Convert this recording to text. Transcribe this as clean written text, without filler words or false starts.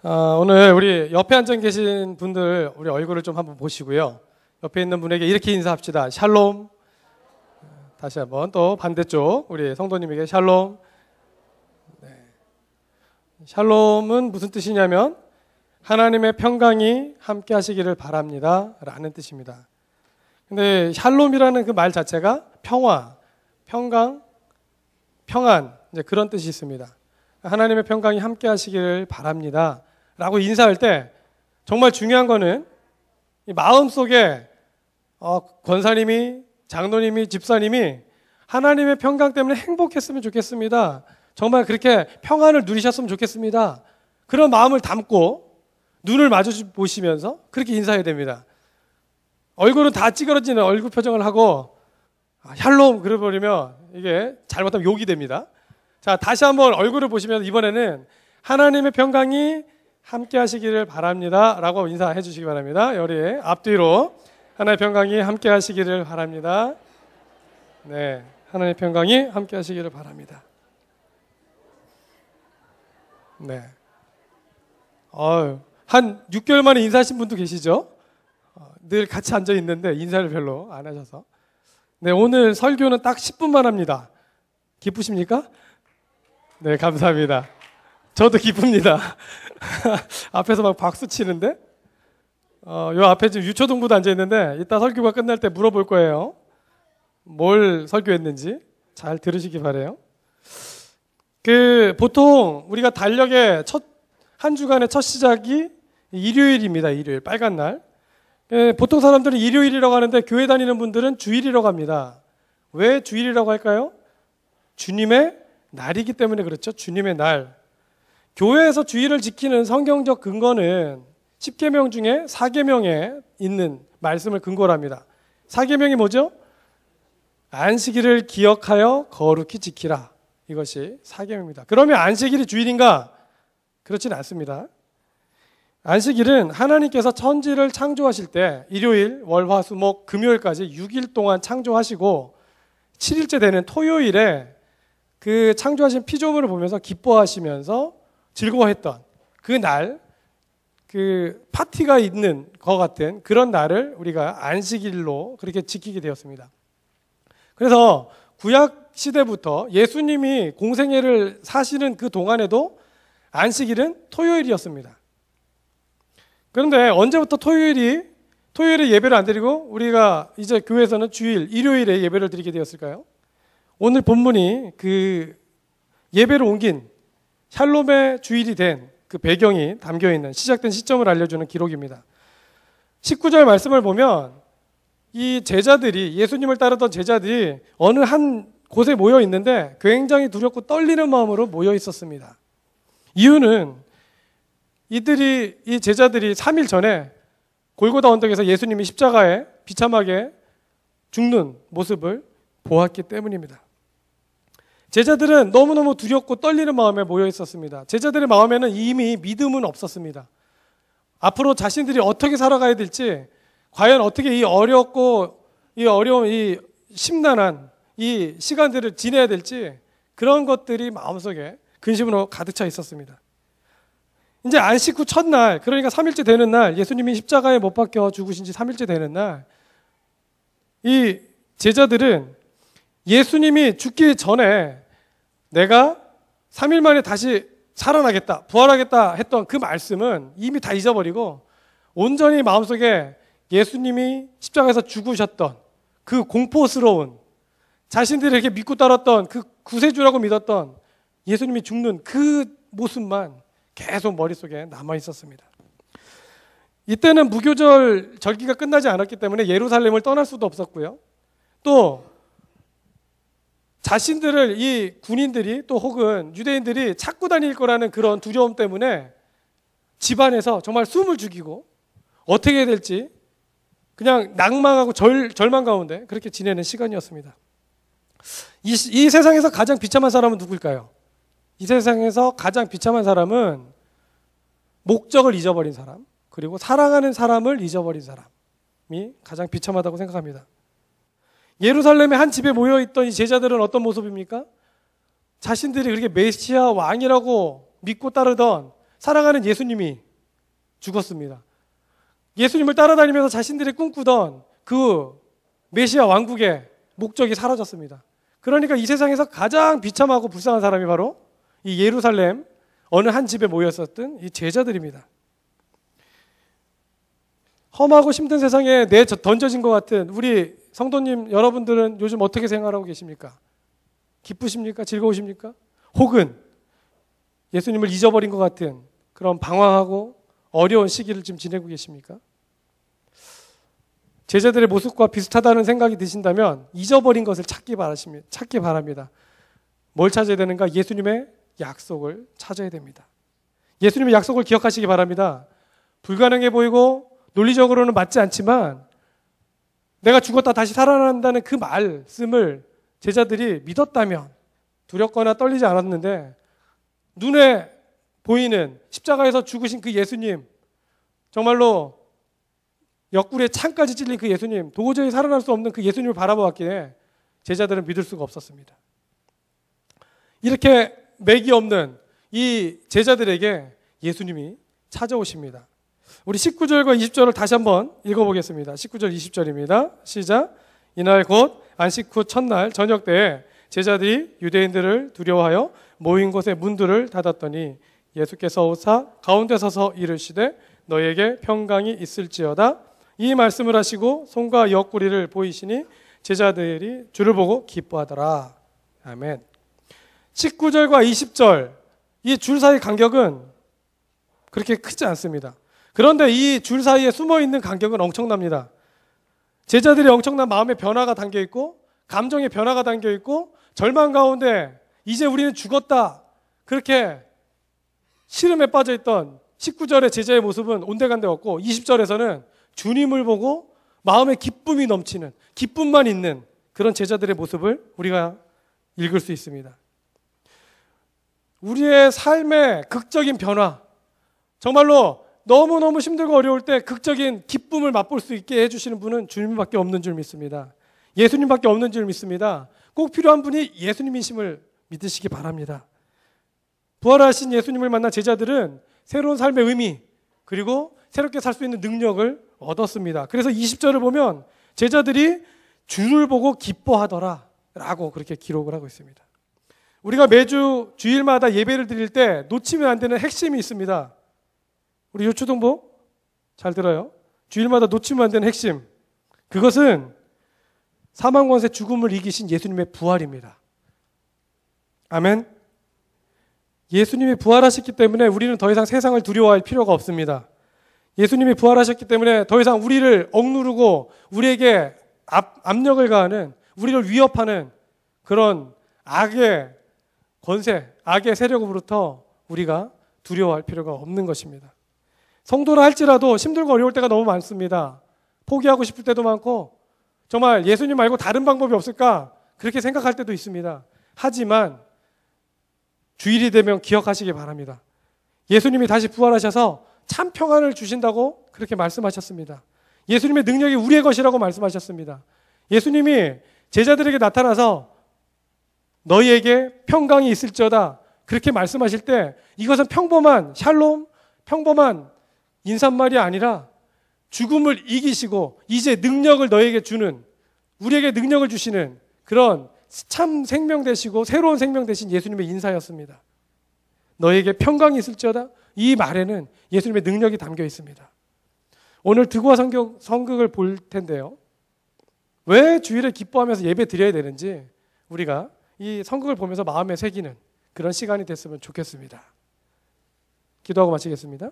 오늘 우리 옆에 앉아 계신 분들 우리 얼굴을 좀 한번 보시고요. 옆에 있는 분에게 이렇게 인사합시다. 샬롬. 다시 한번 또 반대쪽 우리 성도님에게 샬롬. 네. 샬롬은 무슨 뜻이냐면 하나님의 평강이 함께 하시기를 바랍니다 라는 뜻입니다. 근데 샬롬이라는 그 말 자체가 평화, 평강, 평안 이제 그런 뜻이 있습니다. 하나님의 평강이 함께 하시기를 바랍니다 라고 인사할 때 정말 중요한 거는 이 마음속에 권사님이, 장로님이, 집사님이 하나님의 평강 때문에 행복했으면 좋겠습니다. 정말 그렇게 평안을 누리셨으면 좋겠습니다. 그런 마음을 담고 눈을 마주 보시면서 그렇게 인사해야 됩니다. 얼굴은 다 찌그러지는 얼굴 표정을 하고 샬롬 그래버리면 이게 잘못하면 욕이 됩니다. 자, 다시 한번 얼굴을 보시면서 이번에는 하나님의 평강이 함께 하시기를 바랍니다 라고 인사해 주시기 바랍니다. 우리 앞뒤로 하나님의 평강이 함께 하시기를 바랍니다. 네, 하나님의 평강이 함께 하시기를 바랍니다. 네. 한 6개월 만에 인사하신 분도 계시죠? 늘 같이 앉아 있는데 인사를 별로 안 하셔서. 네, 오늘 설교는 딱 10분만 합니다. 기쁘십니까? 네, 감사합니다. 저도 기쁩니다. 앞에서 막 박수 치는데, 요 앞에 지금 유초동부도 앉아 있는데, 이따 설교가 끝날 때 물어볼 거예요. 뭘 설교했는지 잘 들으시기 바래요. 보통 우리가 달력의 한 주간의 첫 시작이 일요일입니다. 일요일, 빨간 날. 보통 사람들은 일요일이라고 하는데 교회 다니는 분들은 주일이라고 합니다. 왜 주일이라고 할까요? 주님의 날이기 때문에 그렇죠. 주님의 날. 교회에서 주일을 지키는 성경적 근거는 10계명 중에 4계명에 있는 말씀을 근거로 합니다. 4계명이 뭐죠? 안식일을 기억하여 거룩히 지키라. 이것이 4계명입니다. 그러면 안식일이 주일인가? 그렇지는 않습니다. 안식일은 하나님께서 천지를 창조하실 때 일요일, 월, 화, 수, 목, 금요일까지 6일 동안 창조하시고 7일째 되는 토요일에 그 창조하신 피조물을 보면서 기뻐하시면서 즐거워했던 그 날, 그 파티가 있는 것 같은 그런 날을 우리가 안식일로 그렇게 지키게 되었습니다. 그래서 구약 시대부터 예수님이 공생애를 사시는 그 동안에도 안식일은 토요일이었습니다. 그런데 언제부터 토요일에 예배를 안 드리고 우리가 이제 교회에서는 주일, 일요일에 예배를 드리게 되었을까요? 오늘 본문이 그 예배를 옮긴 샬롬의 주일이 된 그 배경이 담겨있는 시작된 시점을 알려주는 기록입니다. 19절 말씀을 보면 이 제자들이, 예수님을 따르던 제자들이 어느 한 곳에 모여 있는데 굉장히 두렵고 떨리는 마음으로 모여 있었습니다. 이유는 이 제자들이 3일 전에 골고다 언덕에서 예수님이 십자가에 비참하게 죽는 모습을 보았기 때문입니다. 제자들은 너무너무 두렵고 떨리는 마음에 모여 있었습니다. 제자들의 마음에는 이미 믿음은 없었습니다. 앞으로 자신들이 어떻게 살아가야 될지, 과연 어떻게 이 어렵고 이 어려운 이 심란한 이 시간들을 지내야 될지, 그런 것들이 마음속에 근심으로 가득 차 있었습니다. 이제 안식 후 첫날, 그러니까 3일째 되는 날, 예수님이 십자가에 못 박혀 죽으신 지 3일째 되는 날, 이 제자들은 예수님이 죽기 전에 내가 3일 만에 다시 살아나겠다, 부활하겠다 했던 그 말씀은 이미 다 잊어버리고 온전히 마음속에 예수님이 십자가에서 죽으셨던 그 공포스러운, 자신들이 이렇게 믿고 따랐던 그 구세주라고 믿었던 예수님이 죽는 그 모습만 계속 머릿속에 남아 있었습니다. 이때는 무교절 절기가 끝나지 않았기 때문에 예루살렘을 떠날 수도 없었고요. 또 자신들을 이 군인들이 또 혹은 유대인들이 찾고 다닐 거라는 그런 두려움 때문에 집안에서 정말 숨을 죽이고 어떻게 해야 될지 그냥 낭망하고 절망 가운데 그렇게 지내는 시간이었습니다. 이 세상에서 가장 비참한 사람은 누구일까요? 이 세상에서 가장 비참한 사람은 목적을 잊어버린 사람, 그리고 사랑하는 사람을 잊어버린 사람이 가장 비참하다고 생각합니다. 예루살렘의 한 집에 모여있던 이 제자들은 어떤 모습입니까? 자신들이 그렇게 메시아 왕이라고 믿고 따르던 사랑하는 예수님이 죽었습니다. 예수님을 따라다니면서 자신들이 꿈꾸던 그 메시아 왕국의 목적이 사라졌습니다. 그러니까 이 세상에서 가장 비참하고 불쌍한 사람이 바로 이 예루살렘 어느 한 집에 모였었던 이 제자들입니다. 험하고 힘든 세상에 던져진 것 같은 우리 성도님 여러분들은 요즘 어떻게 생활하고 계십니까? 기쁘십니까? 즐거우십니까? 혹은 예수님을 잊어버린 것 같은 그런 방황하고 어려운 시기를 지금 지내고 계십니까? 제자들의 모습과 비슷하다는 생각이 드신다면 잊어버린 것을 찾기 바랍니다. 뭘 찾아야 되는가? 예수님의 약속을 찾아야 됩니다. 예수님의 약속을 기억하시기 바랍니다. 불가능해 보이고 논리적으로는 맞지 않지만 내가 죽었다 다시 살아난다는 그 말씀을 제자들이 믿었다면 두렵거나 떨리지 않았는데 눈에 보이는 십자가에서 죽으신 그 예수님, 정말로 옆구리에 창까지 찔린 그 예수님, 도저히 살아날 수 없는 그 예수님을 바라보았기에 제자들은 믿을 수가 없었습니다. 이렇게 맥이 없는 이 제자들에게 예수님이 찾아오십니다. 우리 19절과 20절을 다시 한번 읽어보겠습니다. 19절 20절입니다. 시작. 이날 곧 안식 후 첫날 저녁 때에 제자들이 유대인들을 두려워하여 모인 곳에 문들을 닫았더니 예수께서 오사 가운데 서서 이르시되 너에게 평강이 있을지어다. 이 말씀을 하시고 손과 옆구리를 보이시니 제자들이 주를 보고 기뻐하더라. 아멘. 19절과 20절 이 줄 사이 간격은 그렇게 크지 않습니다. 그런데 이 줄 사이에 숨어있는 간격은 엄청납니다. 제자들이 엄청난 마음의 변화가 담겨있고 감정의 변화가 담겨있고 절망 가운데 이제 우리는 죽었다 그렇게 시름에 빠져있던 19절의 제자의 모습은 온데간데 없고 20절에서는 주님을 보고 마음의 기쁨이 넘치는 기쁨만 있는 그런 제자들의 모습을 우리가 읽을 수 있습니다. 우리의 삶의 극적인 변화, 정말로 너무너무 힘들고 어려울 때 극적인 기쁨을 맛볼 수 있게 해주시는 분은 주님밖에 없는 줄 믿습니다. 예수님밖에 없는 줄 믿습니다. 꼭 필요한 분이 예수님이심을 믿으시기 바랍니다. 부활하신 예수님을 만난 제자들은 새로운 삶의 의미 그리고 새롭게 살 수 있는 능력을 얻었습니다. 그래서 20절을 보면 제자들이 주를 보고 기뻐하더라 라고 그렇게 기록을 하고 있습니다. 우리가 매주 주일마다 예배를 드릴 때 놓치면 안 되는 핵심이 있습니다. 우리 요초동부 잘 들어요. 주일마다 놓치면 안 되는 핵심. 그것은 사망 권세 죽음을 이기신 예수님의 부활입니다. 아멘. 예수님이 부활하셨기 때문에 우리는 더 이상 세상을 두려워할 필요가 없습니다. 예수님이 부활하셨기 때문에 더 이상 우리를 억누르고 우리에게 압력을 가하는, 우리를 위협하는 그런 악의 권세, 악의 세력으로부터 우리가 두려워할 필요가 없는 것입니다. 성도라 할지라도 힘들고 어려울 때가 너무 많습니다. 포기하고 싶을 때도 많고 정말 예수님 말고 다른 방법이 없을까 그렇게 생각할 때도 있습니다. 하지만 주일이 되면 기억하시기 바랍니다. 예수님이 다시 부활하셔서 참 평안을 주신다고 그렇게 말씀하셨습니다. 예수님의 능력이 우리의 것이라고 말씀하셨습니다. 예수님이 제자들에게 나타나서 너희에게 평강이 있을지어다 그렇게 말씀하실 때 이것은 평범한 샬롬, 평범한 인사말이 아니라 죽음을 이기시고 이제 능력을 너에게 주는, 우리에게 능력을 주시는 그런 참 생명 되시고 새로운 생명 되신 예수님의 인사였습니다. 너에게 평강이 있을지어다. 이 말에는 예수님의 능력이 담겨 있습니다. 오늘 득와 성극을 볼 텐데요. 왜 주일에 기뻐하면서 예배 드려야 되는지 우리가 이 성극을 보면서 마음에 새기는 그런 시간이 됐으면 좋겠습니다. 기도하고 마치겠습니다.